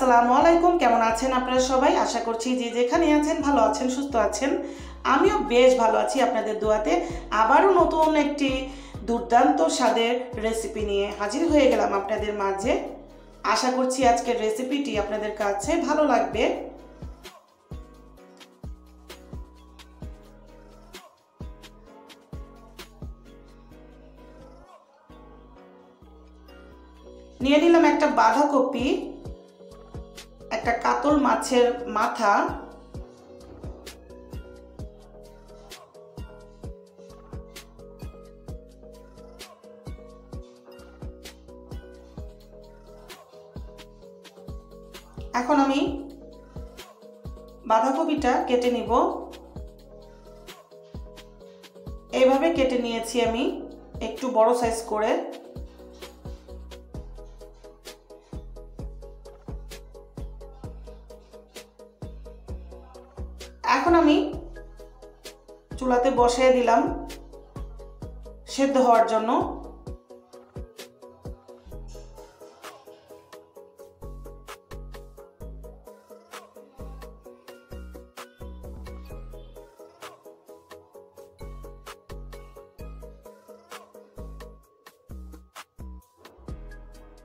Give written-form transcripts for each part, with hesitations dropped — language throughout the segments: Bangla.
আসসালামু আলাইকুম। কেমন আছেন আপনারা সবাই? আশা করছি যে যেখানে আছেন ভালো আছেন, সুস্থ আছেন। আমিও বেশ ভালো আছি আপনাদের দোয়াতে। আবারও নতুন একটি দুর্দান্ত স্বাদের রেসিপি নিয়ে হাজির হয়ে গেলাম আপনাদের মাঝে। আশা করছি আজকের রেসিপিটি আপনাদের কাছে ভালো লাগবে। নিয়ে নিলাম একটা বাঁধাকপি, একটা কাতল মাছের মাথা, এখন আমি বাঁধাকপিটা কেটে নিব। এইভাবে কেটে নিয়েছি আমি একটু বড় সাইজ করে। এখন আমি চুলাতে বসিয়ে দিলাম সেদ্ধ হওয়ার জন্য।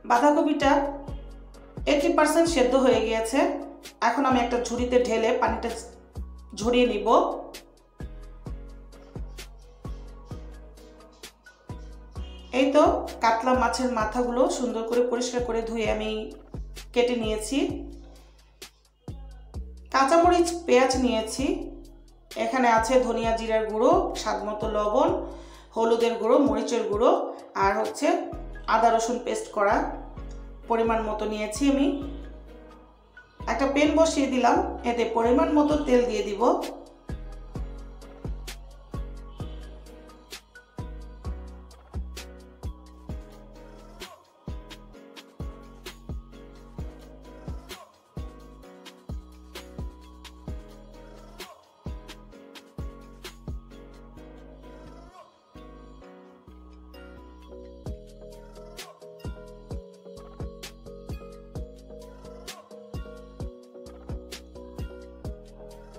বাঁধাকপিটা 80% সেদ্ধ হয়ে গিয়েছে। এখন আমি একটা ঝুড়িতে ঢেলে পানিটা ঝরিয়ে নিব। এই তো কাতলা মাছের মাথাগুলো সুন্দর করে পরিষ্কার করে ধুয়ে আমি কেটে নিয়েছি। কাঁচামরিচ, পেঁয়াজ নিয়েছি। এখানে আছে ধনিয়া জিরার গুঁড়ো, স্বাদমতো লবণ, হলুদের গুঁড়ো, মরিচের গুঁড়ো, আর হচ্ছে আদা রসুন পেস্ট করা পরিমাণ মতো নিয়েছি আমি। একটা প্যান বসিয়ে দিলাম, এতে পরিমাণ মতো তেল দিয়ে দিব।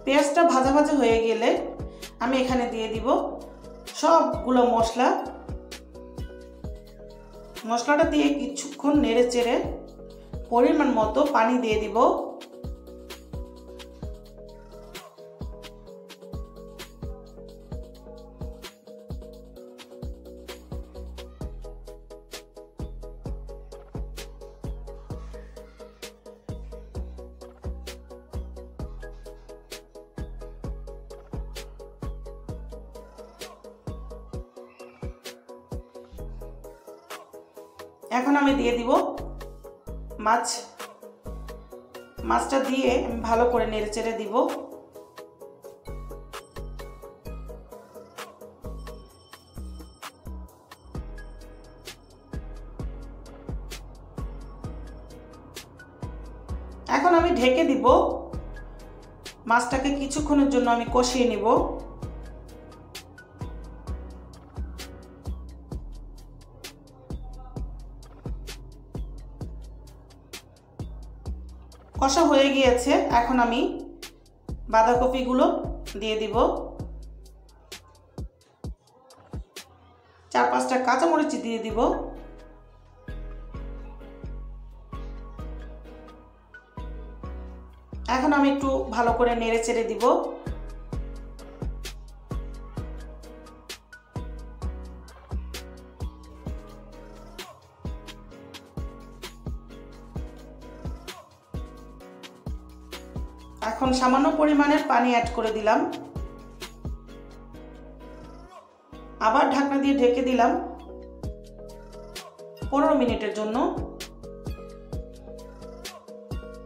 পেঁয়াজটা ভাজা ভাজা হয়ে গেলে আমি এখানে দিয়ে দিব সবগুলো মশলা। মশলাটা দিয়ে কিছুক্ষণ নেড়ে চেড়ে পরিমাণ মতো পানি দিয়ে দিব। এখন আমি দিয়ে দিব মাছটা দিয়ে আমি ভালো করে নেড়েচেড়ে দিব। এখন আমি ঢেকে দিব। মাছটাকে কিছুক্ষণের জন্য আমি কষিয়ে নিব। কষা হয়ে গিয়েছে। এখন আমি বাঁধাকপিগুলো দিয়ে দিব। 4-5টা কাঁচামরিচ দিয়ে দিব। এখন আমি একটু ভালো করে নেড়ে চেড়ে দিব। এখন সামান্য পরিমাণের পানি অ্যাড করে দিলাম। আবার ঢাকনা দিয়ে ঢেকে দিলাম 15 মিনিটের জন্য।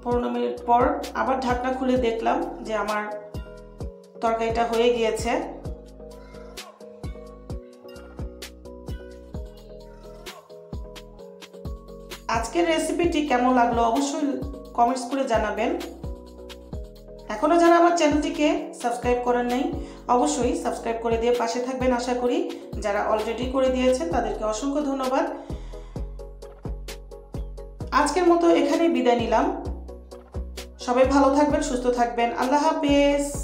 15 মিনিট পর আবার ঢাকনা খুলে দেখলাম যে আমার তরকারিটা হয়ে গিয়েছে। আজকের রেসিপিটি কেমন লাগলো অবশ্যই কমেন্টস করে জানাবেন। এখনো যারা আমার চ্যানেলটিকে সাবস্ক্রাইব করেন নাই অবশ্যই সাবস্ক্রাইব করে দিয়ে পাশে থাকবেন আশা করি। যারা অলরেডি করে দিয়েছেন তাদেরকে অসংখ্য ধন্যবাদ। আজকের মতো এখানেই বিদায় নিলাম। সবাই ভালো থাকবেন, সুস্থ থাকবেন। আল্লাহ হাফেজ।